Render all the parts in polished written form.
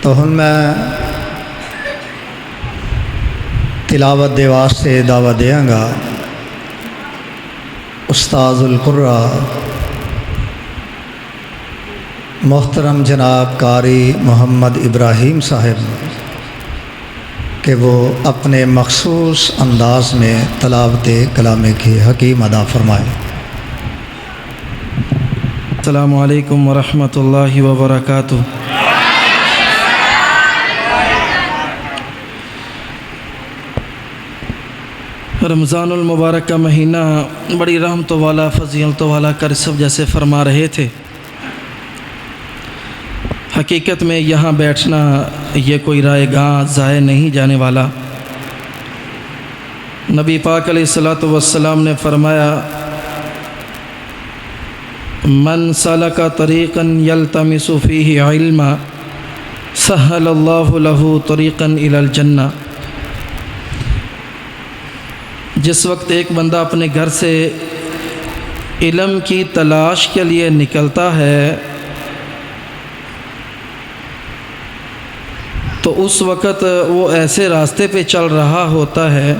तो हुण मैं तिलावत दे वास्ते दावा देंगा उस्ताजुल कुर्रा मोहतरम जनाब कारी मोहम्मद इब्राहीम साहब कि वो अपने मखसूस अंदाज में तलावत कलाम की हकीम अदा फरमाए। अस्सलामु अलैकुम वरहमतुल्लाहि वबरकातुहू। रमज़ानुल मुबारक का महीना बड़ी रहमतों वाला फ़ज़ीलतों वाला कर सब जैसे फरमा रहे थे। हकीकत में यहाँ बैठना ये कोई रायगाह ज़ाय नहीं जाने वाला। नबी पाक अलैहिस्सलातु वस्सलाम ने फरमाया, मन सलका तरीक़न यल्तमिसु फ़ीही इल्मा सहलल्लाहु लहू तरीक़न इलल जन्ना। जिस वक्त एक बंदा अपने घर से इल्म की तलाश के लिए निकलता है तो उस वक़्त वो ऐसे रास्ते पे चल रहा होता है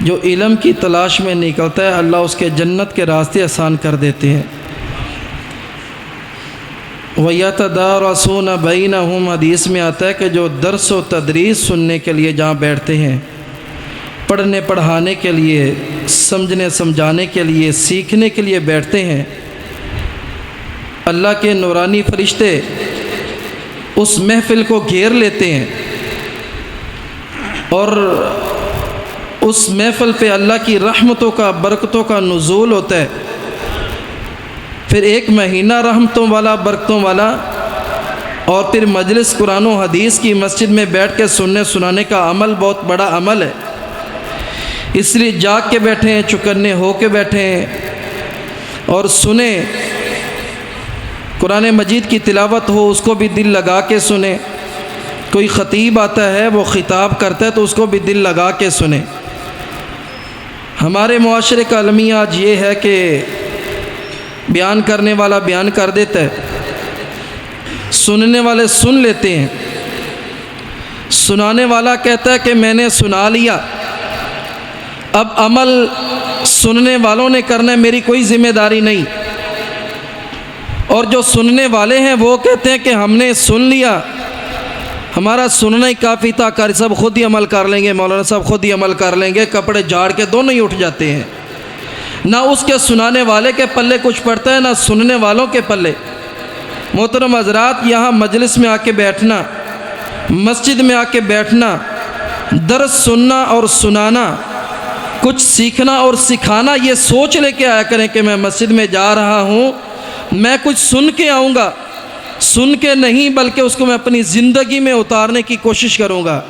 जो इल्म की तलाश में निकलता है, अल्लाह उसके जन्नत के रास्ते आसान कर देते हैं। वयतदारसून बैनहुम, हदीस में आता है कि जो दर्स व तदरीस सुनने के लिए जहाँ बैठते हैं, पढ़ने पढ़ाने के लिए, समझने समझाने के लिए, सीखने के लिए बैठते हैं, अल्लाह के नूरानी फरिश्ते उस महफ़िल को घेर लेते हैं और उस महफ़िल पे अल्लाह की रहमतों का, बरकतों का नुज़ूल होता है। फिर एक महीना रहमतों वाला, बरकतों वाला, और फिर मजलिस कुरान व हदीस की मस्जिद में बैठ के सुनने सुनाने का अमल बहुत बड़ा अमल है। इसलिए जाग के बैठे हैं, चुकन्ने हो के बैठे हैं और सुने। कुरान मजीद की तिलावत हो उसको भी दिल लगा के सुने। कोई ख़तीब आता है वो ख़िताब करता है तो उसको भी दिल लगा के सुने। हमारे मुआशरे का अलमिया आज ये है कि बयान करने वाला बयान कर देता है, सुनने वाले सुन लेते हैं, सुनाने वाला कहता है कि मैंने सुना लिया, अब अमल सुनने वालों ने करना है, मेरी कोई ज़िम्मेदारी नहीं। और जो सुनने वाले हैं वो कहते हैं कि हमने सुन लिया, हमारा सुनना ही काफ़ी था, कारी साहब खुद ही अमल कर लेंगे, मौलाना साहब खुद ही अमल कर लेंगे, कपड़े झाड़ के दोनों ही उठ जाते हैं। ना उसके सुनाने वाले के पल्ले कुछ पड़ता है, ना सुनने वालों के पल्ले। मोहतरम हज़रात, यहाँ मजलिस में आके बैठना, मस्जिद में आके बैठना, दर्स सुनना और सुनाना, कुछ सीखना और सिखाना, ये सोच लेके आया करें कि मैं मस्जिद में जा रहा हूँ, मैं कुछ सुन के आऊँगा। सुन के नहीं बल्कि उसको मैं अपनी ज़िंदगी में उतारने की कोशिश करूँगा।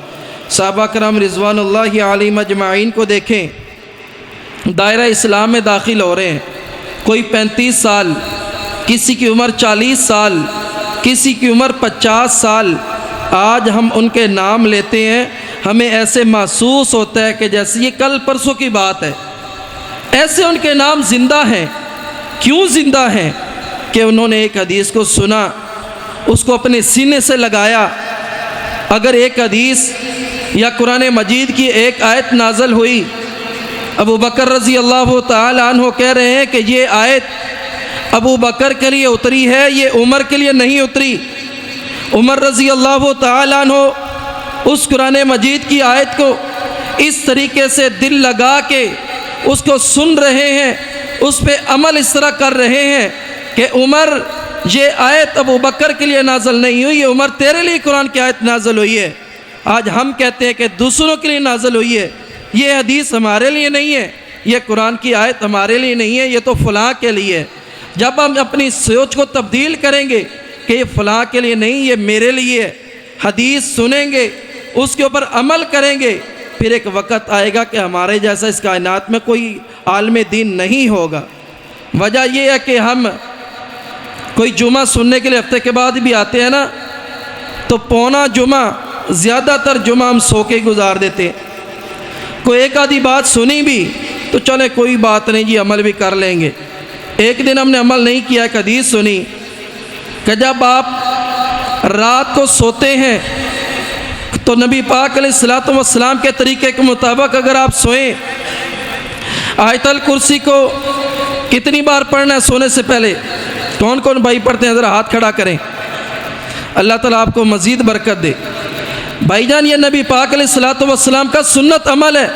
सहाबा कराम रिज़वानुल्लाहि अलैहिम अजमाइन को देखें, दायरा इस्लाम में दाखिल हो रहे हैं। कोई 35 साल, किसी की उम्र 40 साल, किसी की उम्र 50 साल। आज हम उनके नाम लेते हैं, हमें ऐसे महसूस होता है कि जैसे ये कल परसों की बात है। ऐसे उनके नाम ज़िंदा हैं। क्यों ज़िंदा हैं? कि उन्होंने एक हदीस को सुना, उसको अपने सीने से लगाया। अगर एक हदीस या कुरान मजीद की एक आयत नाज़िल हुई, अबू बकर रज़ी अल्लाह तआला अन्हु कह रहे हैं कि ये आयत अबू बकर के लिए उतरी है, ये उमर के लिए नहीं उतरी। उमर रज़ी अल्लाह तआला अन्हु उस कुरान मजीद की आयत को इस तरीके से दिल लगा के उसको सुन रहे हैं, उस पर अमल इस तरह कर रहे हैं कि उमर, ये आयत अबू बकर के लिए नाज़िल नहीं हुई है, उमर तेरे लिए कुरान की आयत नाज़िल हुई है। आज हम कहते हैं कि दूसरों के लिए नाज़िल हुई है, ये हदीस हमारे लिए नहीं है, ये कुरान की आयत हमारे लिए नहीं है, ये तो फ़लाँ के लिए है। जब हम अपनी सोच को तब्दील करेंगे कि ये फ़लाँ के लिए नहीं, ये मेरे लिए है, हदीस सुनेंगे, उसके ऊपर अमल करेंगे, फिर एक वक़्त आएगा कि हमारे जैसा इस कायनात में कोई आलिम दीन नहीं होगा। वजह यह है कि हम कोई जुमा सुनने के लिए हफ्ते के बाद भी आते हैं ना, तो पौना जुमा, ज़्यादातर जुमा हम सो के गुजार देते हैं। कोई एक आधी बात सुनी भी तो चले कोई बात नहीं जी, अमल भी कर लेंगे। एक दिन हमने अमल नहीं किया, एक हदीस सुनी कि जब आप रात को सोते हैं तो नबी पाक अलैहिस्सलातु वस्सलाम के तरीके के मुताबिक अगर आप सोएं, आयतल कुर्सी को कितनी बार पढ़ना है सोने से पहले? कौन कौन भाई पढ़ते हैं? ज़रा हाथ खड़ा करें। अल्लाह ताला आपको मज़ीद बरकत दे। भाईजान, ये नबी पाक अलैहिस्सलातु वस्सलाम का सुन्नत अमल है।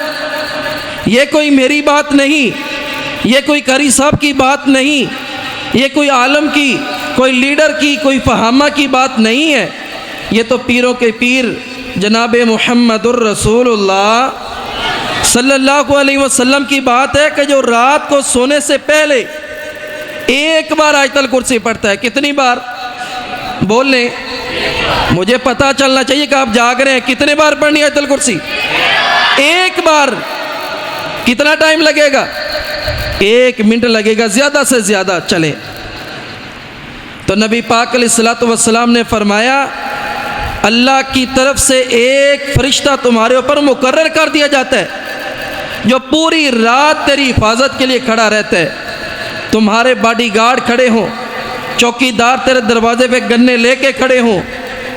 ये कोई मेरी बात नहीं, ये कोई कारी साहब की बात नहीं, ये कोई आलम की, कोई लीडर की, कोई फहामा की बात नहीं है। ये तो पीरों के पीर जनाब मुहम्मदुर रसूलुल्लाह सल्लल्लाहु अलैहि वसल्लम की बात है कि जो रात को सोने से पहले एक बार आयतल कुर्सी पढ़ता है। कितनी बार? बोल लें, मुझे पता चलना चाहिए कि आप जाग रहे हैं। कितने बार पढ़नी है आयतल कुर्सी? एक बार। कितना टाइम लगेगा? 1 मिनट लगेगा, ज़्यादा से ज़्यादा चले। तो नबी पाक अलैहिस्सलातु वस्सलाम ने फरमाया, अल्लाह की तरफ से एक फरिश्ता तुम्हारे ऊपर मुकर्रर कर दिया जाता है जो पूरी रात तेरी हिफाजत के लिए खड़ा रहता है। तुम्हारे बॉडीगार्ड खड़े हों, चौकीदार तेरे दरवाजे पे गन्ने लेके खड़े हों,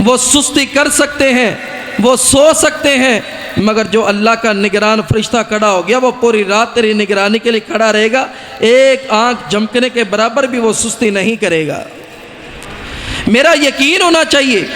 वो सुस्ती कर सकते हैं, वो सो सकते हैं, मगर जो अल्लाह का निगरान फरिश्ता खड़ा हो गया वो पूरी रात तेरी निगरानी के लिए खड़ा रहेगा। एक आंख झमकने के बराबर भी वो सुस्ती नहीं करेगा। मेरा यकीन होना चाहिए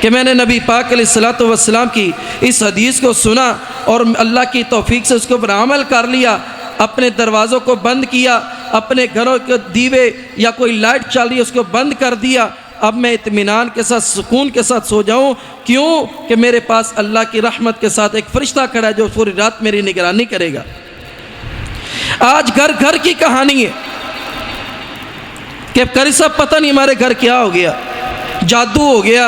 कि मैंने नबी पाक अलैहिस्सलातु वस्सलाम की इस हदीस को सुना और अल्लाह की तौफीक से उसके ऊपर अमल कर लिया, अपने दरवाज़ों को बंद किया, अपने घरों के दीवे या कोई लाइट चल रही है उसको बंद कर दिया। अब मैं इत्मीनान के साथ, सुकून के साथ सो जाऊं। क्यों? कि मेरे पास अल्लाह की रहमत के साथ एक फरिश्ता खड़ा है जो पूरी रात मेरी निगरानी करेगा। आज घर घर की कहानी है कि करी साहब पता नहीं हमारे घर क्या हो गया, जादू हो गया,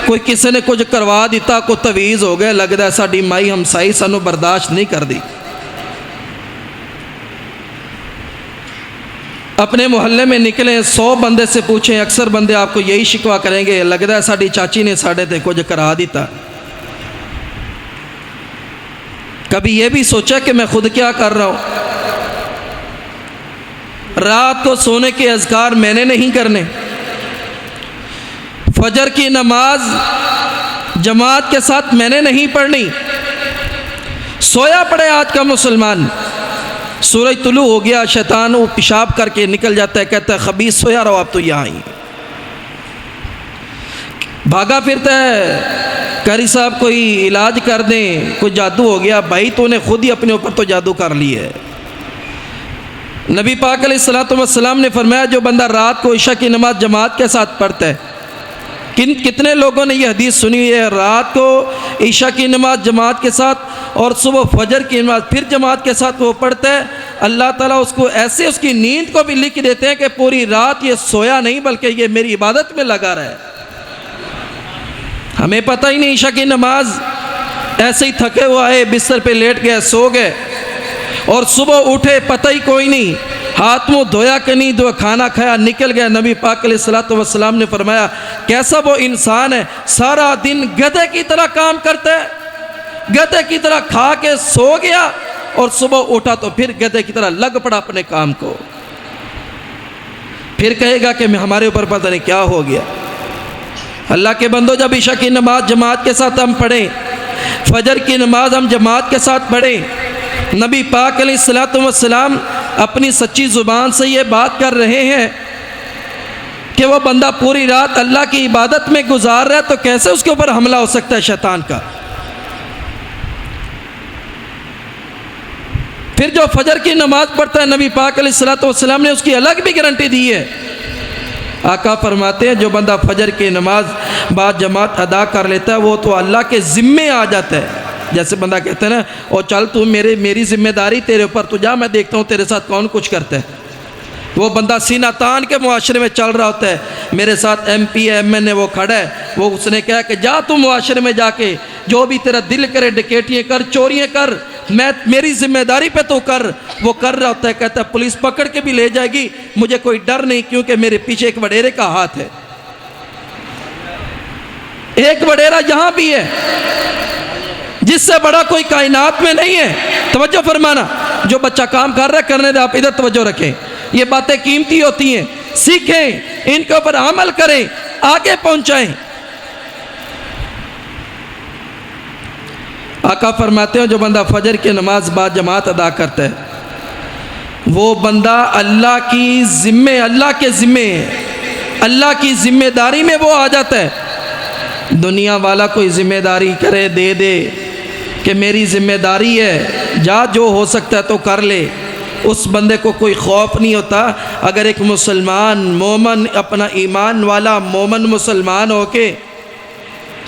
कोई किसी ने कुछ करवा दिता, कोई तवीज़ हो गया, लगता है साड़ी माई हमसाई सानू बर्दाश्त नहीं कर दी। अपने मोहल्ले में निकले, 100 बंदे से पूछें, अक्सर बंदे आपको यही शिकवा करेंगे, लगता है साड़ी चाची ने साढ़े ते कुछ करा दिता। कभी ये भी सोचा कि मैं खुद क्या कर रहा हूँ? रात को सोने के अज़कार मैंने नहीं करने, फजर की नमाज जमात के साथ मैंने नहीं पढ़नी। सोया पड़े आज का मुसलमान, सूरज तुलू हो गया, शैतान वो पेशाब करके निकल जाता है, कहता है खबीस सोया रहो, आप तो यहाँ ही भागा फिरता है। कारी साहब कोई इलाज कर दें, कोई जादू हो गया। भाई तूने खुद ही अपने ऊपर तो जादू कर ली है। नबी पाक अलैहिस्सलातु वस्सलाम ने फरमाया, जो बंदा रात को इशा की नमाज जमात के साथ पढ़ता है, कितने लोगों ने ये हदीस सुनी है? रात को इशा की नमाज जमात के साथ और सुबह फजर की नमाज फिर जमात के साथ वो पढ़ता है, अल्लाह ताला उसको ऐसे उसकी नींद को भी लिख देते हैं कि पूरी रात ये सोया नहीं बल्कि ये मेरी इबादत में लगा रहा है। हमें पता ही नहीं, इशा की नमाज ऐसे ही थके हुए आए, बिस्तर पे लेट गए, सो गए और सुबह उठे पता ही कोई नहीं, हाथ मुँह धोया कि नहीं धोया, खाना खाया, निकल गया। नबी पाक अलैहिस्सलातु वस्सलाम ने फरमाया, कैसा वो इंसान है, सारा दिन गधे की तरह काम करता है, गधे की तरह खा के सो गया और सुबह उठा तो फिर गधे की तरह लग पड़ा अपने काम को। फिर कहेगा कि हमारे ऊपर पता नहीं क्या हो गया। अल्लाह के बंदो, जब इशा की नमाज जमात के साथ हम पढ़ें, फजर की नमाज हम जमात के साथ पढ़ें, नबी पाक अलैहिस्सलातु वस्सलाम अपनी सच्ची ज़ुबान से ये बात कर रहे हैं कि वह बंदा पूरी रात अल्लाह की इबादत में गुजार रहा है, तो कैसे उसके ऊपर हमला हो सकता है शैतान का? फिर जो फजर की नमाज पढ़ता है, नबी पाक अलैहिस्सलातु वस्सलाम ने उसकी अलग भी गारंटी दी है। आका फरमाते हैं, जो बंदा फजर की नमाज बाद जमात अदा कर लेता है वो तो अल्लाह के ज़िम्मे आ जाता है। जैसे बंदा कहता है ना, और चल तू मेरी जिम्मेदारी तेरे ऊपर, तू जा, मैं देखता हूँ तेरे साथ कौन कुछ करता है। वो बंदा सीना तान के मुआशरे में चल रहा होता है, मेरे साथ MP MN वो खड़ा है, वो उसने कहा कि जा तू मुआशरे में जाके जो भी तेरा दिल करे डकैतियाँ कर, चोरियाँ कर, मेरी जिम्मेदारी पे तो कर। वो कर रहा होता है, कहता है पुलिस पकड़ के भी ले जाएगी, मुझे कोई डर नहीं, क्योंकि मेरे पीछे एक वडेरे का हाथ है। एक वडेरा यहाँ भी है जिससे बड़ा कोई कायनात में नहीं है। तवज्जो फरमाना, जो बच्चा काम कर रहा है करने दे, आप इधर तवज्जो रखें। ये बातें कीमती होती हैं, सीखें, इनके ऊपर अमल करें, आगे पहुंचाएं। आका फरमाते हैं जो बंदा फजर की नमाज बाद जमात अदा करता है वो बंदा अल्लाह के ज़िम्मे अल्लाह की ज़िम्मेदारी में वो आ जाता है। दुनिया वाला कोई ज़िम्मेदारी करे दे कि मेरी ज़िम्मेदारी है, जा जो हो सकता है तो कर ले, उस बंदे को कोई खौफ नहीं होता। अगर एक मुसलमान मोमन अपना ईमान वाला मोमन मुसलमान होके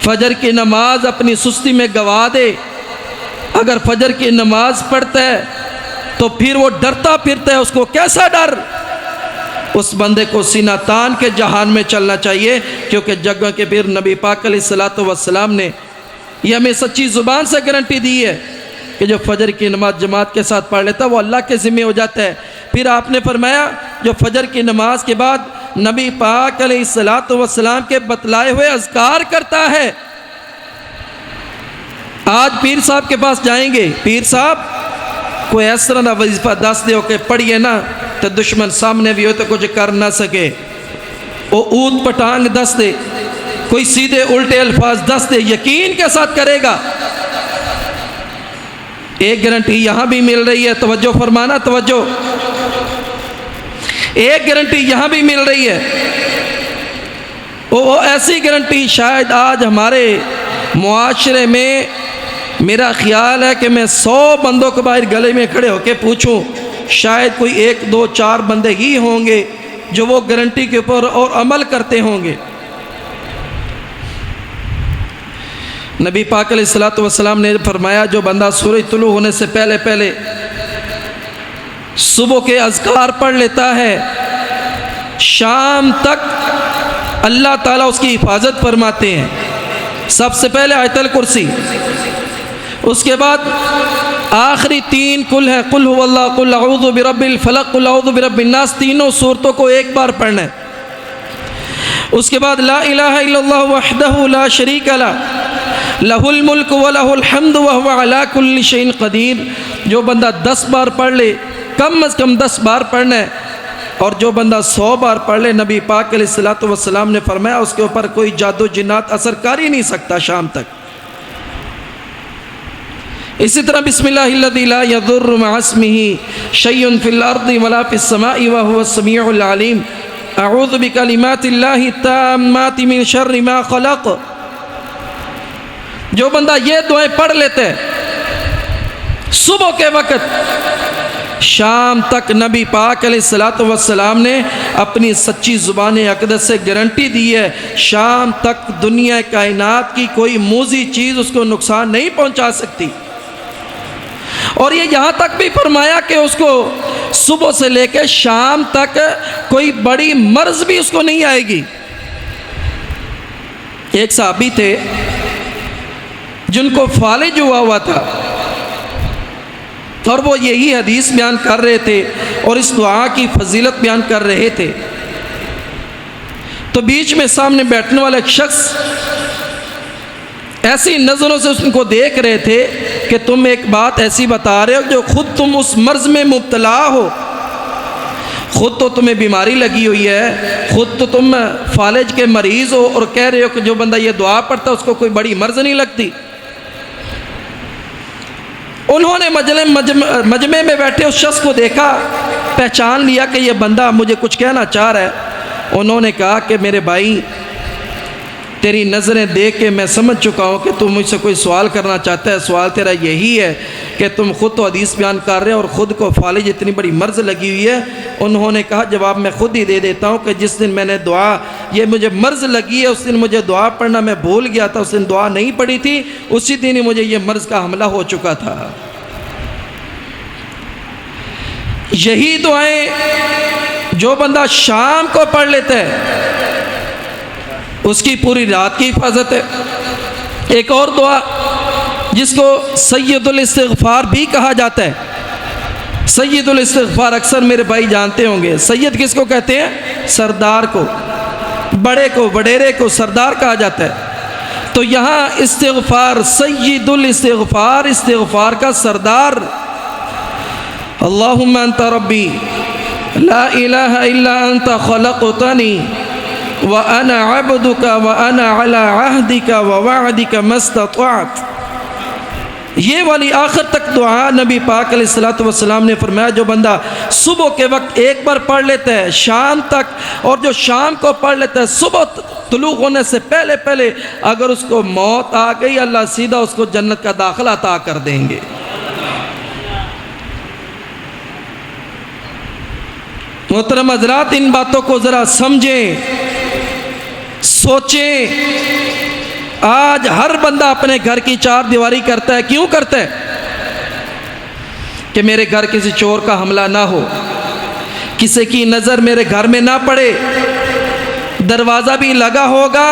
फजर की नमाज अपनी सुस्ती में गवा दे, अगर फजर की नमाज पढ़ता है तो फिर वो डरता फिरता है, उसको कैसा डर? उस बंदे को सीना तान के जहान में चलना चाहिए, क्योंकि जगह के फिर नबी पाक अलैहिस्सलातु वस्सलाम ने यह हमें सच्ची ज़ुबान से गारंटी दी है कि जो फजर की नमाज जमात के साथ पढ़ लेता है वो अल्लाह के ज़िम्मे हो जाता है। फिर आपने फरमाया जो फजर की नमाज के बाद नबी पाक अलैहिस्सलातु वस्सलाम के बतलाए हुए अज़कार करता है। आज पीर साहब के पास जाएंगे, पीर साहब कोई इस तरह का वजीफा दस दो कि पढ़िए ना तो दुश्मन सामने भी हो तो कुछ कर ना सके, वो ऊद पटांग दस दे, कोई सीधे उल्टे अल्फाज दस दे, यकीन के साथ करेगा। एक गारंटी यहाँ भी मिल रही है, तवज्जो फरमाना, तवज्जो, एक गारंटी यहाँ भी मिल रही है। वो ऐसी गारंटी शायद आज हमारे मुआशरे में, मेरा ख्याल है कि मैं 100 बंदों के बाहर गले में खड़े होकर पूछूं, शायद कोई 1 2 4 बंदे ही होंगे जो वो गारंटी के ऊपर और अमल करते होंगे। नबी पाक अलैहिस्सलातु वस्सलाम ने फरमाया जो बंदा सूरज तुलू होने से पहले पहले सुबह के अज़कार पढ़ लेता है, शाम तक अल्लाह ताला उसकी हिफाजत फरमाते हैं। सबसे पहले आयतल कुर्सी, उसके बाद आखिरी 3 कुल है, कुल हुवल्लाह, कुल अऊज़ु बिरब्बिल फलक, कुल अऊज़ु बिरब्बिन नास, तीनों सूरतों को एक बार पढ़ना है। उसके बाद ला इलाहा इल्लल्लाह वहदहु ला शरीका लह लहुल मुल्क व लहुल हम्द व हुवा अला कुल्लि शैइन क़दीर। जो बंदा 10 बार पढ़ ले, कम अज़ कम 10 बार पढ़ना है, और जो बंदा 100 बार पढ़ ले, नबी पाक अलैहिस्सलातु वस्सलाम ने फरमाया उसके ऊपर कोई जादू जिन्नात असर कर ही नहीं सकता शाम तक। इसी तरह बिस्मिल्लाहिल्लज़ी ला यदुर्रु मअ इस्मिही शैउन फिल अर्दि वला फिस समाई व हुवस समीउल अलीम, अऊज़ु बिकलिमातिल्लाहि ताम्माति मिन शर्रि मा खलक़। जो बंदा ये दुआएं पढ़ लेते हैं सुबह के वक़्त, शाम तक नबी पाक अलैहिस्सलातु वस्सलाम ने अपनी सच्ची ज़ुबान अक़दस से गारंटी दी है, शाम तक दुनिया कायनात की कोई मूज़ी चीज़ उसको नुकसान नहीं पहुंचा सकती। और ये यहाँ तक भी फरमाया कि उसको सुबह से लेकर शाम तक कोई बड़ी मर्ज भी उसको नहीं आएगी। एक साहबी थे जिनको फालिज हुआ था, और वो यही हदीस बयान कर रहे थे और इस दुआ की फजीलत बयान कर रहे थे। तो बीच में सामने बैठने वाला एक शख्स ऐसी नज़रों से उनको देख रहे थे कि तुम एक बात ऐसी बता रहे हो जो खुद तुम उस मर्ज़ में मुब्तला हो, खुद तो तुम्हें बीमारी लगी हुई है, खुद तो तुम फालिज के मरीज़ हो, और कह रहे हो कि जो बंदा ये दुआ पढ़ता है उसको कोई बड़ी मर्ज़ नहीं लगती। उन्होंने मजमे में बैठे उस शख्स को देखा, पहचान लिया कि ये बंदा मुझे कुछ कहना चाह रहा है। उन्होंने कहा कि मेरे भाई, तेरी नज़रें देख के मैं समझ चुका हूँ कि तू मुझसे कोई सवाल करना चाहता है। सवाल तेरा यही है कि तुम ख़ुद तो हदीस बयान कर रहे हो और ख़ुद को फालिज इतनी बड़ी मर्ज़ लगी हुई है। उन्होंने कहा जवाब मैं ख़ुद ही दे देता हूँ कि जिस दिन मैंने दुआ, ये मुझे मर्ज़ लगी है, उस दिन मुझे दुआ पढ़ना मैं भूल गया था, उस दिन दुआ नहीं पढ़ी थी, उसी दिन ही मुझे ये मर्ज़ का हमला हो चुका था। यही दुआएं जो बंदा शाम को पढ़ लेता है उसकी पूरी रात की हिफाजत है। एक और दुआ जिसको सैयदुल इस्तिग़फ़ार भी कहा जाता है। सैयदुल इस्तिग़फ़ार अक्सर मेरे भाई जानते होंगे। सैयद किसको कहते हैं? सरदार को, बड़े को, वडेरे को सरदार कहा जाता है। तो यहाँ इस्तिग़फ़ार, सैयदुल इस्तिग़फ़ार, इस्तिग़फ़ार का सरदार। अल्लाहुम्मा अंता रब्बी ला इलाहा इल्ला अंता खलक़तनी व अना अब्दुका व अना अला अहदिका व वअदिका मस्ततअत। ये वाली आखिर तक दुआ नबी पाक अलैहिस्सलातु वस्सलाम ने फरमाया, जो बंदा सुबह के वक्त एक बार पढ़ लेता है शाम तक, और जो शाम को पढ़ लेता है सुबह तुलू होने से पहले पहले, अगर उसको मौत आ गई अल्लाह सीधा उसको जन्नत का दाखिला अता कर देंगे। मोहतरम हज़रात, इन बातों को ज़रा समझें, सोचें। आज हर बंदा अपने घर की चार दीवारी करता है। क्यों करता है? कि मेरे घर किसी चोर का हमला ना हो, किसी की नज़र मेरे घर में ना पड़े, दरवाज़ा भी लगा होगा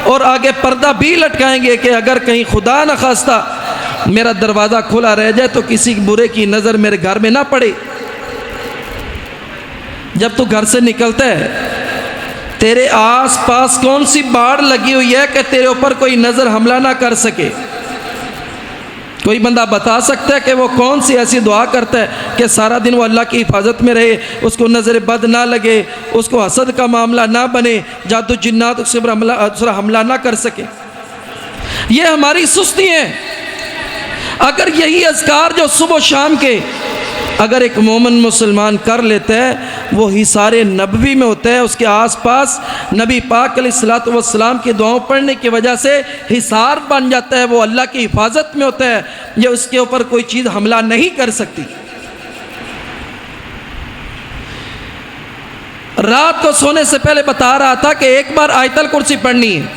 और आगे पर्दा भी लटकाएंगे कि अगर कहीं खुदा न खास्ता मेरा दरवाज़ा खुला रह जाए तो किसी बुरे की नज़र मेरे घर में ना पड़े। जब तू घर से निकलता है, तेरे आस पास कौन सी बाड़ लगी हुई है कि तेरे ऊपर कोई नज़र हमला ना कर सके? कोई बंदा बता सकता है कि वो कौन सी ऐसी दुआ करता है कि सारा दिन वो अल्लाह की हिफाजत में रहे, उसको नज़र बद ना लगे, उसको हसद का मामला ना बने, जादू जिन्नात उसके ऊपर हमला ना कर सके? ये हमारी सुस्ती है। अगर यही अज़कार जो सुबह शाम के अगर एक मोमिन मुसलमान कर लेता है, वो हिसारे नबवी में होता है, उसके आसपास नबी पाक अलैहिस्सलातु वस्सलाम की दुआओं पढ़ने की वजह से हिसार बन जाता है, वो अल्लाह की हिफाजत में होता है, ये उसके ऊपर कोई चीज़ हमला नहीं कर सकती। रात को सोने से पहले बता रहा था कि एक बार आयतल कुर्सी पढ़नी है,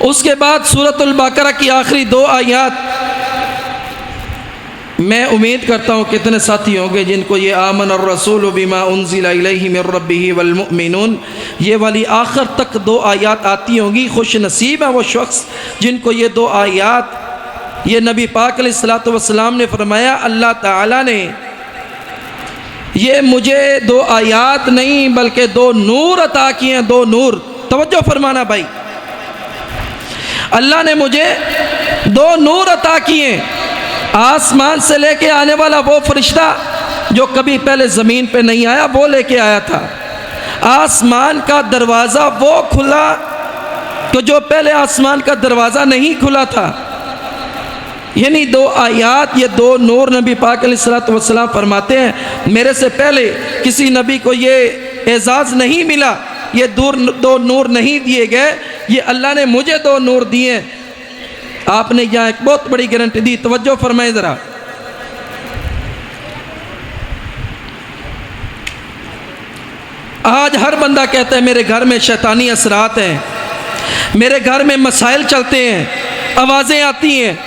उसके बाद सूरतुल बकरा की आखिरी 2 आयत। मैं उम्मीद करता हूँ कितने साथी होंगे जिनको ये आमन और रसूल बिमा उन्ज़िला इलैहि मिर रब्बिही वल मुमिनून, ये वाली आखिर तक 2 आयत आती होंगी। खुश नसीब है वो शख्स जिनको ये 2 आयत, ये नबी पाक अलैहिस्सलातु वस्सलाम ने फरमाया, अल्लाह ताला ने ये मुझे 2 आयत नहीं बल्कि 2 नूर अता किए हैं। 2 नूर, तवज्जो फरमाना भाई, अल्लाह ने मुझे 2 नूर अता किए। आसमान से लेके आने वाला वो फरिश्ता जो कभी पहले ज़मीन पे नहीं आया, वो लेके आया था। आसमान का दरवाज़ा वो खुला तो जो पहले आसमान का दरवाज़ा नहीं खुला था। यानी 2 आयत, ये 2 नूर नबी पाक अलैहिस्सलातु वस्सलाम फरमाते हैं, मेरे से पहले किसी नबी को ये एजाज़ नहीं मिला, ये 2 नूर नहीं दिए गए, ये अल्लाह ने मुझे 2 नूर दिए। आपने यहाँ एक बहुत बड़ी गारंटी दी, तवज्जो फरमाए ज़रा। आज हर बंदा कहता है मेरे घर में शैतानी असरात हैं, मेरे घर में मसाइल चलते हैं, आवाज़ें आती हैं,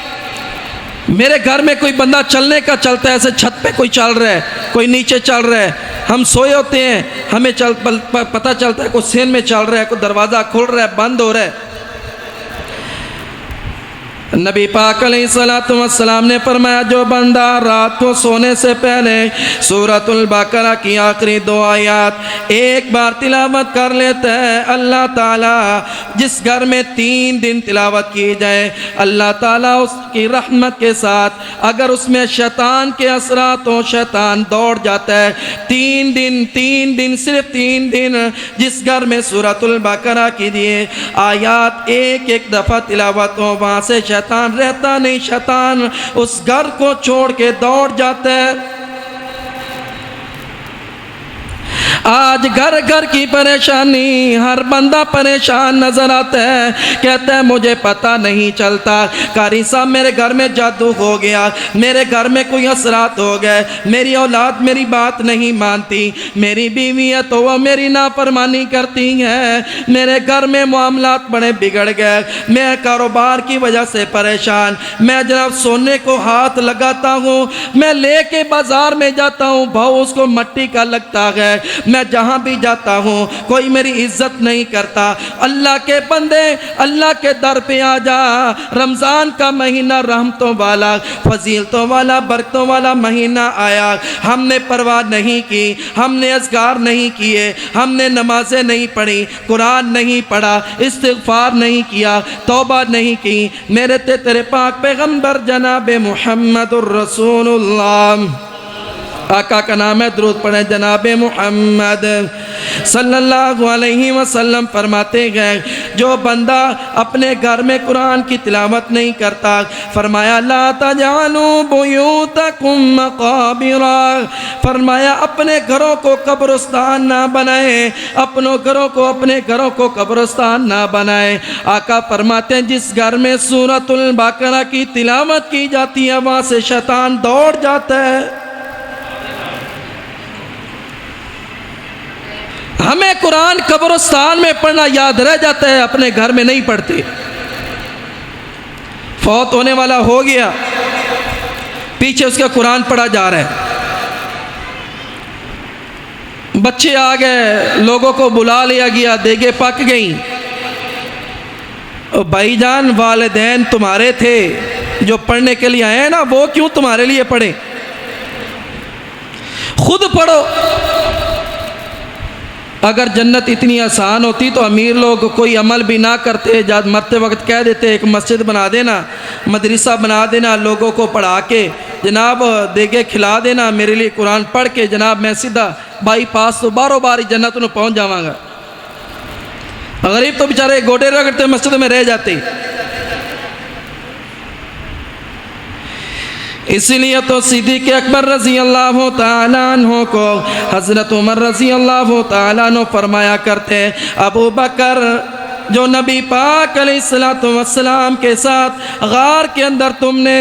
मेरे घर में कोई बंदा चलने का चलता है, ऐसे छत पे कोई चल रहा है, कोई नीचे चल रहा है, हम सोए होते हैं, हमें पता चलता है कोई सेन में चल रहा है, कोई दरवाज़ा खुल रहा है, बंद हो रहा है। नबी पाक अलैहिस्सलातु वस्सलाम ने फरमाया, जो बंदा रात को सोने से पहले सूरतुल बकरा की आखिरी 2 आयत एक बार तिलावत कर लेता है, अल्लाह ताला जिस घर में 3 दिन तिलावत की जाए, अल्लाह ताला उसकी रहमत के साथ अगर उसमें शैतान के असरात हो, शैतान दौड़ जाता है। 3 दिन सिर्फ 3 दिन जिस घर में सूरतुल बकरा की दिए आयत एक दफ़ा तिलावत हो, वहाँ से शैतान रहता नहीं, शैतान उस घर को छोड़ के दौड़ जाता है। आज घर घर की परेशानी, हर बंदा परेशान नजर आता है, कहता है मुझे पता नहीं चलता, कारी साहब मेरे घर में जादू हो गया, मेरे घर में कोई असरात हो गए, मेरी औलाद मेरी बात नहीं मानती, मेरी बीवी है तो वह मेरी नाफरमानी करती है, मेरे घर में मामलात बड़े बिगड़ गए, मैं कारोबार की वजह से परेशान, मैं जनाब सोने को हाथ लगाता हूँ, मैं लेके बाजार में जाता हूँ, भाव उसको मट्टी का लगता है, मैं जहाँ भी जाता हूँ कोई मेरी इज्जत नहीं करता। अल्लाह के बंदे अल्लाह के दर पे आ जा, रमज़ान का महीना रहमतों वाला, फजीलतों वाला, बरकतों वाला महीना आया, हमने परवाह नहीं की, हमने अज़कार नहीं किए, हमने नमाजें नहीं पढ़ी, कुरान नहीं पढ़ा, इस्तिग़फ़ार नहीं किया, तौबा नहीं की, मेरे तेरे पाक पैगम्बर जनाब मुहम्मदुर रसूलुल्लाह आका का नाम है, दुरूद पढ़ें। जनाब मुहम्मद सल्लल्लाहु अलैहि वसल्लम फरमाते गए, जो बंदा अपने घर में कुरान की तिलावत नहीं करता, फरमाया ला तजालू बुयूतकुम मकाबिरा, फरमाया अपने घरों को कब्रिस्तान ना बनाए, अपने घरों को कब्रिस्तान ना बनाए। आका फरमाते हैं जिस घर में सूरतुल बकरा की तिलावत की जाती है वहाँ से शैतान दौड़ जाता है। हमें कुरान कब्रिस्तान में पढ़ना याद रह जाता है, अपने घर में नहीं पढ़ते। फौत होने वाला हो गया, पीछे उसका कुरान पढ़ा जा रहा है। बच्चे आ गए, लोगों को बुला लिया गया, देगे पक गई। भाईजान वालिदैन तुम्हारे थे जो पढ़ने के लिए आए हैं ना, वो क्यों तुम्हारे लिए पढ़े? खुद पढ़ो। अगर जन्नत इतनी आसान होती तो अमीर लोग कोई अमल भी ना करते, जब मरते वक्त कह देते एक मस्जिद बना देना, मदरसा बना देना, लोगों को पढ़ा के जनाब देगे खिला देना, मेरे लिए कुरान पढ़ के जनाब मैं सीधा बाईपास तो बारो बार ही जन्नत में पहुँच जावांगा। गरीब तो बेचारे गोडे रगड़ते मस्जिद में रह जाते। इसीलिए तो सिद्दीक़ अकबर रज़ी अल्लाह तआला अन्हु को हज़रत उमर रज़ी अल्लाह तआला अन्हु फरमाया करते, अबू बकर जो नबी पाक अलैहिस्सलातु वस्सलाम के साथ गार के अंदर तुमने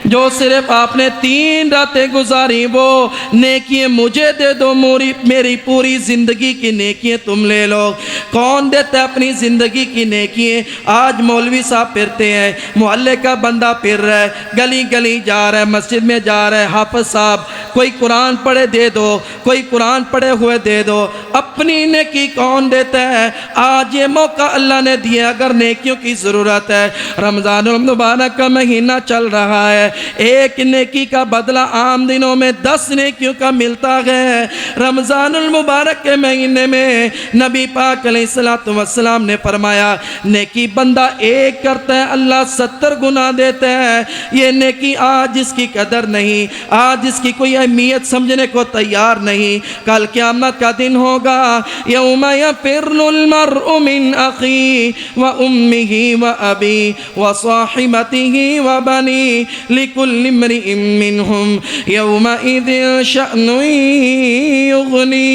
जो सिर्फ आपने 3 रातें गुजारी, वो नेकियां मुझे दे दो, मेरी पूरी ज़िंदगी की नेकियां तुम ले लो। कौन देता है अपनी ज़िंदगी की नेकियां? आज मौलवी साहब फिरते हैं, मोहल्ले का बंदा फिर रहा है, गली गली जा रहा है, मस्जिद में जा रहा है, हाफ़िज़ साहब कोई कुरान पढ़े दे दो, कोई कुरान पढ़े हुए दे दो। अपनी नेकी कौन देता है? आज ये मौका अल्लाह ने दिया। अगर नेकियों की ज़रूरत है, रमज़ानुल मुबारक का महीना चल रहा है, एक नेकी का बदला आम दिनों में 10 नेकियों का मिलता है। रमज़ानुल मुबारक के महीने में नबी पाक अलैहिस्सलातु वस्सलाम ने फरमाया, नेकी बंदा एक करता है अल्लाह 70 गुना देता है। ये नेकी आज जिसकी कदर नहीं, आज जिसकी कोई अहमियत समझने को तैयार नहीं, कल क़यामत का दिन होगा। यौम यफ़िर्रुल मर्उ मिन अख़ी व उम्मिही व अबी व साहिबतिही व बनी लिकुल्लि इम्रिइन मिनहुम यौमइज़िन शअनुन युग़नी।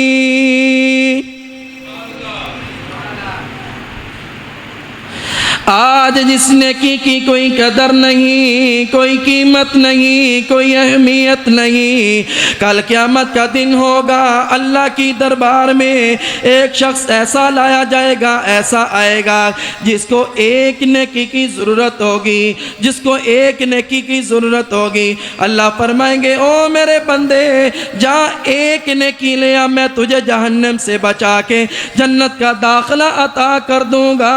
आज जिस नेकी की कोई कदर नहीं, कोई कीमत नहीं, कोई अहमियत नहीं, कल क़यामत का दिन होगा। अल्लाह की दरबार में एक शख्स ऐसा लाया जाएगा, ऐसा आएगा जिसको एक नेकी की ज़रूरत होगी, जिसको एक नेकी की ज़रूरत होगी। अल्लाह फरमाएंगे, ओ मेरे बंदे जा एक नेकी ले आ, मैं तुझे जहन्नम से बचा के जन्नत का दाखिला अता कर दूँगा।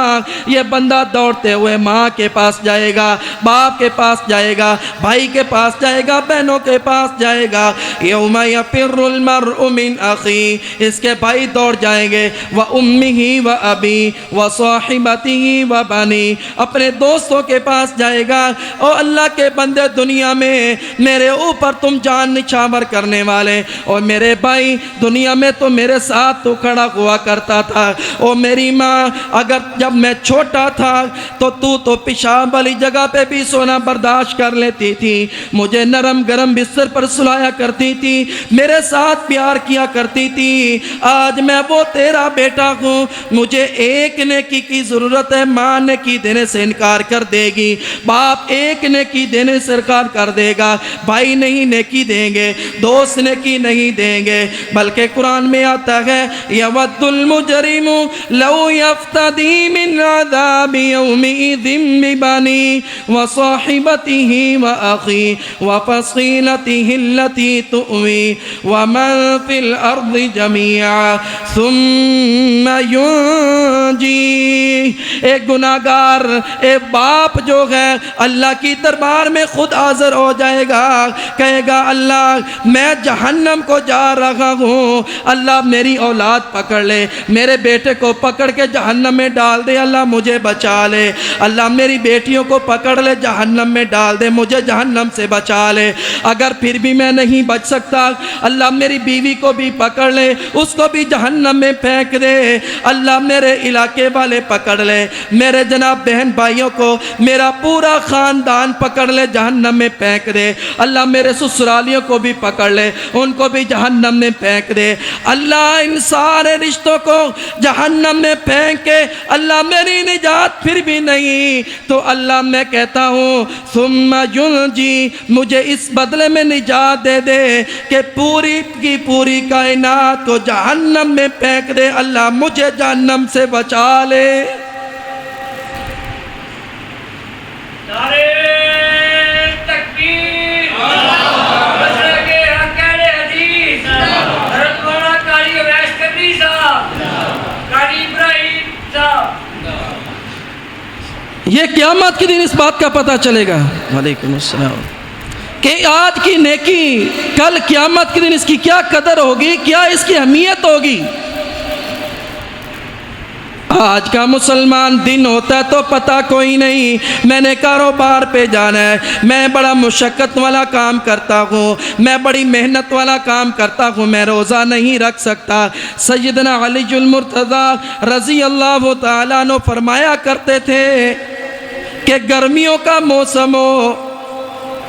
ये बंदा दौड़ते हुए माँ के पास जाएगा, बाप के पास जाएगा, भाई के पास जाएगा, बहनों के पास जाएगा। यौम यफ़िर्रुल मर्उ मिन अख़ी, इसके भाई दौड़ जाएंगे, व उम्मिही व अबी व साहिबतिही व बनी, अपने दोस्तों के पास जाएगा। और अल्लाह के बंदे, दुनिया में मेरे ऊपर तुम जान निछावर करने वाले, और मेरे भाई दुनिया में तो मेरे साथ तो खड़ा हुआ करता था। और मेरी माँ, अगर जब मैं छोटा था तो तू तो पेशाब वाली जगह पे भी सोना बर्दाश्त कर लेती थी, मुझे नरम गरम बिस्तर पर सुलाया करती थी, मेरे साथ प्यार किया करती थी। आज मैं वो तेरा बेटा हूँ, मुझे एक नेकी की ज़रूरत है। माँ नेकी देने से इनकार कर देगी, बाप एक नेकी देने से इनकार कर देगा, भाई नहीं नेकी देंगे, दोस्त नेकी नहीं देंगे। बल्कि कुरान में आता है, यवद्दुल मुजरिमु लौ यफ्तदी मिन अज़ाबि यौमिइज़िन बिबनी व साहिबतिही व अख़ी व फ़सीलतिही अल्लती तुअवी व मन फ़िल अर्ज़ि जमीआ सुम्मा युंजी। एक गुनाहगार, एक बाप जो है अल्लाह की दरबार में खुद हाज़िर हो जाएगा, कहेगा अल्लाह मैं जहन्नम को जा रहा हूँ, अल्लाह मेरी औलाद पकड़ ले, मेरे बेटे को पकड़ के जहन्नम में डाल दे, अल्लाह मुझे बचा ले। अल्लाह मेरी बेटियों को पकड़ ले, जहन्नम में डाल दे, मुझे जहन्नम से बचा ले। अगर फिर भी मैं नहीं बच सकता, अल्लाह मेरी बीवी को भी पकड़ ले, उसको भी जहन्नम में फेंक दे। अल्लाह मेरे इलाके वाले पकड़ ले, मेरे जनाब बहन भाइयों को, मेरा पूरा ख़ानदान पकड़ ले, जहन्नम में फेंक दे। अल्लाह मेरे ससुरालियों को भी पकड़ ले, उनको भी जहन्नम में फेंक दे। अल्लाह इन सारे रिश्तों को जहन्नम में फेंक के अल्लाह मेरी निजात फिर भी नहीं, तो अल्लाह मैं कहता हूँ सुम्मा युनजी, मुझे इस बदले में निजात दे दे कि पूरी की पूरी कायनात को जहन्नम में फेंक दे। अल्लाह मुझे जहन्नम से बचा ले। नारे तकबीर, मसले के अकेले हदीस, हज़रत मौलाना कारी अवैस कदरी साहब, कारी इब्राहिम साहब। ये क़यामत के दिन इस बात का पता चलेगा, वालेकुम अस्सलाम, कि आज की नेकी कल क़यामत के दिन इसकी क्या कदर होगी, क्या इसकी अहमियत होगी। आज का मुसलमान दिन होता है तो पता कोई नहीं, मैंने कारोबार पे जाना है, मैं बड़ा मुशक्क़त वाला काम करता हूँ, मैं बड़ी मेहनत वाला काम करता हूँ, मैं रोज़ा नहीं रख सकता। सैयदना अलीजुल मुर्तज़ा रज़ी अल्लाह तआला अन्हु फरमाया करते थे कि गर्मियों का मौसम हो,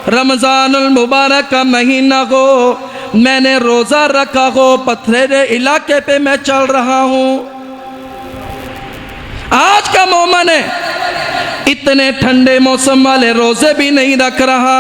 रमज़ानुल मुबारक का महीना हो, मैंने रोज़ा रखा हो, पथरीले इलाके पे मैं चल रहा हूँ। आज का मोमन है इतने ठंडे मौसम वाले रोज़े भी नहीं रख रहा,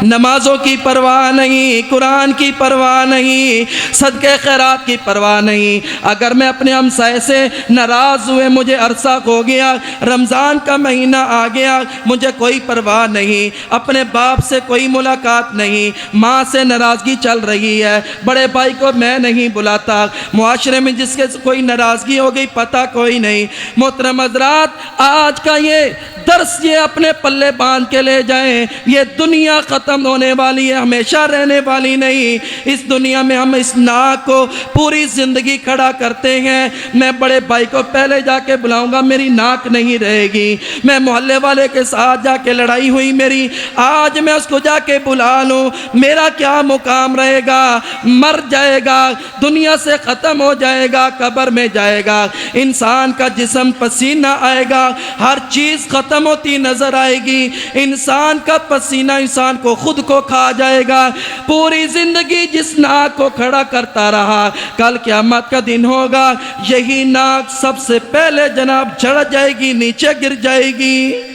नमाज़ों की परवाह नहीं, कुरान की परवाह नहीं, सदक़े खैरात की परवाह नहीं। अगर मैं अपने हमसाये से नाराज़ हुए, मुझे अरसा हो गया, रमज़ान का महीना आ गया, मुझे कोई परवाह नहीं, अपने बाप से कोई मुलाकात नहीं, माँ से नाराज़गी चल रही है, बड़े भाई को मैं नहीं बुलाता, मुआशरे में जिसके कोई नाराज़गी हो गई पता कोई नहीं। मोहतरम हज़रात, आज का ये दर्स ये अपने पल्ले बांध के ले जाएं, ये दुनिया ख़त्म होने वाली है, हमेशा रहने वाली नहीं। इस दुनिया में हम इस नाक को पूरी ज़िंदगी खड़ा करते हैं। मैं बड़े भाई को पहले जाके बुलाऊंगा, मेरी नाक नहीं रहेगी। मैं मोहल्ले वाले के साथ जाके लड़ाई हुई मेरी, आज मैं उसको जाके बुला लूँ, मेरा क्या मुकाम रहेगा। मर जाएगा, दुनिया से ख़त्म हो जाएगा, कब्र में जाएगा, इंसान का जिस्म पसीना आएगा, हर चीज़ ख़त्म होती नजर आएगी, इंसान का पसीना इंसान को खुद को खा जाएगा। पूरी जिंदगी जिस नाक को खड़ा करता रहा, कल क़यामत का दिन होगा, यही नाक सबसे पहले जनाब झड़ जाएगी, नीचे गिर जाएगी।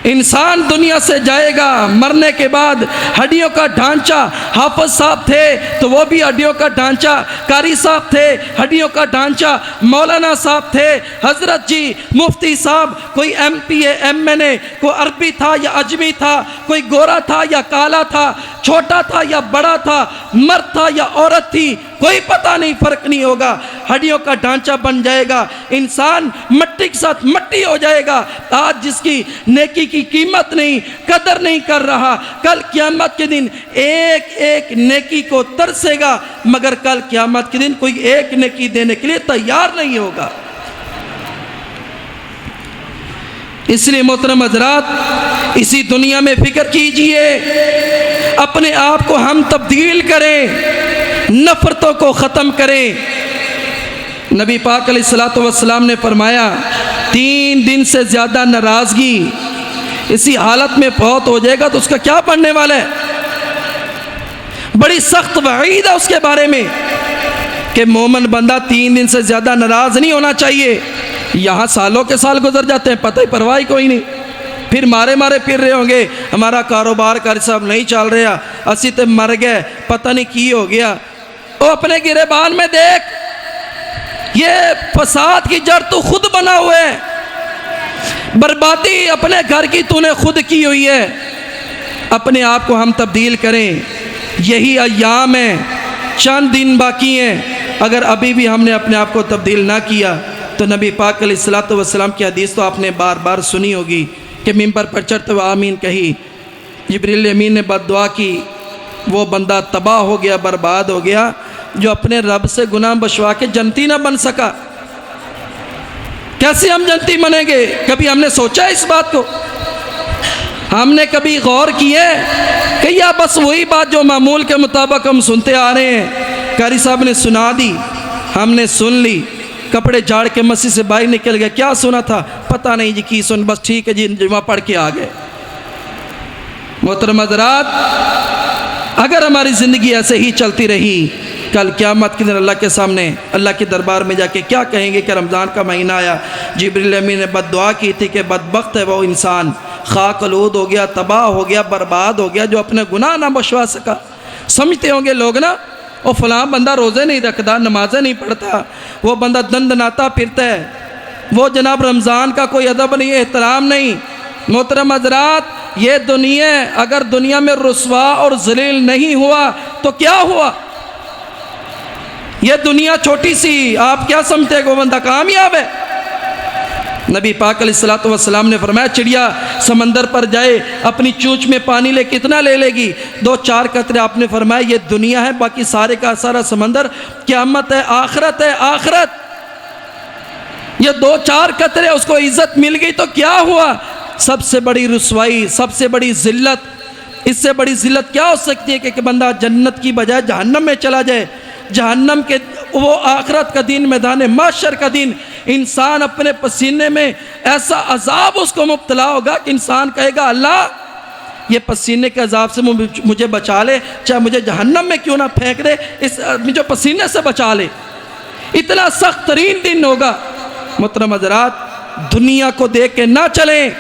इंसान दुनिया से जाएगा, मरने के बाद हड्डियों का ढांचा, हाफिज साहब थे तो वो भी हड्डियों का ढांचा, कारी साहब थे हड्डियों का ढांचा, मौलाना साहब थे, हजरत जी मुफ्ती साहब, कोई MPA MNA, कोई अरबी था या अजमी था, कोई गोरा था या काला था, छोटा था या बड़ा था, मर्द था या औरत थी, कोई पता नहीं, फर्क नहीं होगा, हड्डियों का ढांचा बन जाएगा, इंसान मट्टी के साथ मट्टी हो जाएगा। आज जिसकी नेकी की कीमत नहीं, कदर नहीं कर रहा, कल क़यामत के दिन एक एक नेकी को तरसेगा, मगर कल क़यामत के दिन कोई एक नेकी देने के लिए तैयार नहीं होगा। इसलिए मोहतरम हज़रात, इसी दुनिया में फिक्र कीजिए, अपने आप को हम तब्दील करें, नफ़रतों को ख़त्म करें। नबी पाक अलैहिस्सलातु वस्सलाम ने फरमाया, 3 दिन से ज़्यादा नाराज़गी इसी हालत में फौत हो जाएगा तो उसका क्या बनने वाला है। बड़ी सख्त वईद है उसके बारे में कि मोमिन बंदा 3 दिन से ज़्यादा नाराज़ नहीं होना चाहिए। यहाँ सालों के साल गुजर जाते हैं, पता ही परवाह कोई नहीं, फिर मारे मारे फिर रहे होंगे, हमारा कारोबार कर सब नहीं चल रहा, असी तो मर गए, पता नहीं की हो गया। वो अपने गिरेबान में देख, ये फसाद की जड़ तू खुद बना हुआ है, बर्बादी अपने घर की तूने खुद की हुई है। अपने आप को हम तब्दील करें, यही अय्याम है, चंद दिन बाकी हैं। अगर अभी भी हमने अपने आप को तब्दील ना किया तो नबी पाक अलैहिस्सलातु वस्सलाम की हदीस तो आपने बार बार सुनी होगी कि मिंबर पर चढ़ते हुए आमीन कही, जिब्रील अमीन ने बद्दुआ की, वो बंदा तबाह हो गया, बर्बाद हो गया जो अपने रब से गुनाह बख्शवा के जन्नती ना बन सका। कैसे हम जन्नती बनेंगे? कभी हमने सोचा है इस बात को? हमने कभी गौर किया है कि या बस वही बात जो मामूल के मुताबिक हम सुनते आ रहे हैं, कारी साहब ने सुना दी, हमने सुन ली, कपड़े झाड़ के मस्जिद से बाहर निकल गए, क्या सुना था पता नहीं जी, की सुन, बस ठीक है जी, जुमा पढ़ के आ गए। मोहतरम हज़रात, अगर हमारी ज़िंदगी ऐसे ही चलती रही, कल क़यामत के दिन अल्लाह के सामने, अल्लाह के दरबार में जाके क्या कहेंगे कि रमज़ान का महीना आया, जिब्रील अमीन ने बद्दुआ की थी कि बदबख्त है वो इंसान, खाकलूद हो गया, तबाह हो गया, बर्बाद हो गया, जो अपने गुनाह ना बख्शवा सका। समझते होंगे लोग ना, वो फ़लाँ बंदा रोज़े नहीं रखता, नमाज़ें नहीं पढ़ता, वो बंदा दंदनाता फिरता है, वो जनाब रमज़ान का कोई अदब नहीं, एहतराम नहीं। मोहतरम हज़रात, ये दुनिया अगर दुनिया में रुस्वा और ज़लील नहीं हुआ तो क्या हुआ? ये दुनिया छोटी सी, आप क्या समझते हैं वो बंदा कामयाब है? नबी पाक अलैहिस्सलातु वस्सलाम ने फरमाया, चिड़िया समंदर पर जाए, अपनी चोंच में पानी ले कितना ले लेगी? 2-4 कतरे। आपने फरमाया ये दुनिया है, बाकी सारे का सारा समंदर क़यामत है, आखरत है, आखरत। ये 2-4 कतरे उसको इज्जत मिल गई तो क्या हुआ? सबसे बड़ी रुसवाई, सबसे बड़ी ज़िल्लत, इससे बड़ी ज़िल्लत क्या हो सकती है कि बंदा जन्नत की बजाय जहन्नम में चला जाए। जहन्नम के वो आखरत का दिन, मैदान महशर का दिन, इंसान अपने पसीने में ऐसा अजाब उसको मुब्तला होगा कि इंसान कहेगा, अल्लाह ये पसीने के अजाब से मुझे बचा ले, चाहे मुझे जहन्नम में क्यों ना फेंक दे, इस मुझे पसीने से बचा ले। इतना सख्त तरीन दिन होगा। मोहतरम हज़रात, दुनिया को देख के ना चलें,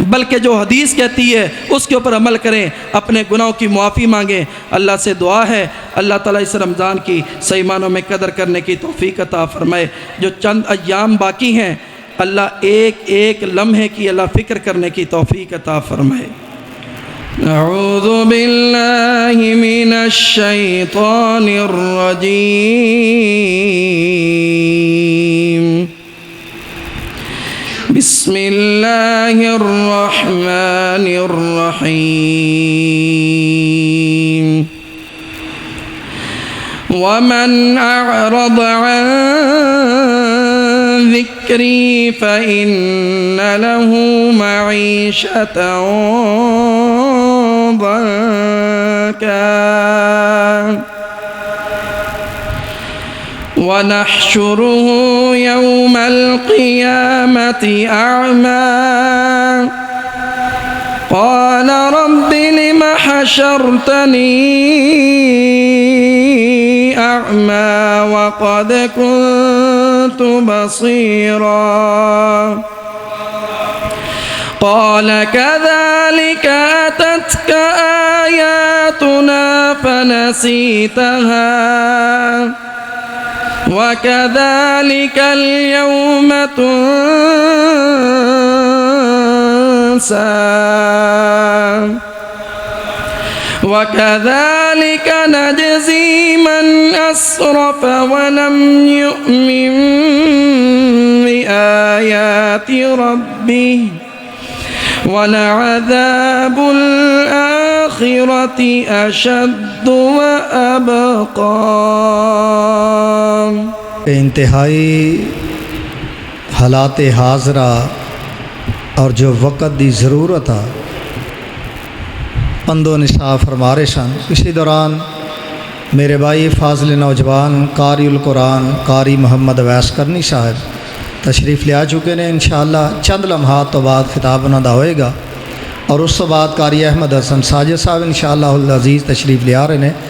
बल्कि जो हदीस कहती है उसके ऊपर अमल करें, अपने गुनाहों की मुआफ़ी मांगें। अल्लाह से दुआ है अल्लाह ताला इस रमज़ान की सही मानों में कदर करने की तौफ़ीक़ अता फ़रमाए। जो चंद अय्याम बाकी हैं, अल्लाह एक एक लम्हे की अल्लाह फ़िक्र करने की तौफ़ीक़ अता फ़रमाए। अऊज़ु बिल्लाहि मिनश शैतानिर रजीम। बिस्मिल्लाहिर्रहमानिर्रहीम। वमन अअरद अन ज़िक्री फ़इन्न लहू मईशतन ज़ंका वनहशुरुहु यौमल क़ियामति अअमा क़ाल रब्बि लिम हशरतनी अअमा वक़द कुन्तु बसीरा क़ाल कज़ालिक अततक आयातुना फनसीतहा वकज़ालिकल यौम तुन्सा वकज़ालिक नजज़ी मन अस्रफ वलम युमिन बिआयाति रब्बिह वलअज़ाबुल आखिरति अशद्दु व अबक़ा। इंतहाई हालात हाजरा और जो वक़्त की ज़रूरत है, पंदो निसा फरमा रहे सन। इसी दौरान मेरे भाई फाजिल नौजवान कारिउल कुरान कारी मोहम्मद अवैस करनी साहब तशरीफ़ ले आ चुके हैं। इंशाअल्लाह चंद लम्हात तो बाद खिताब उन्होंने होएगा और उस तो बाद कारी अहमद हसन साजिद साहब इंशाअल्लाह अज़ीज़ तशरीफ़ ले आ रहे हैं।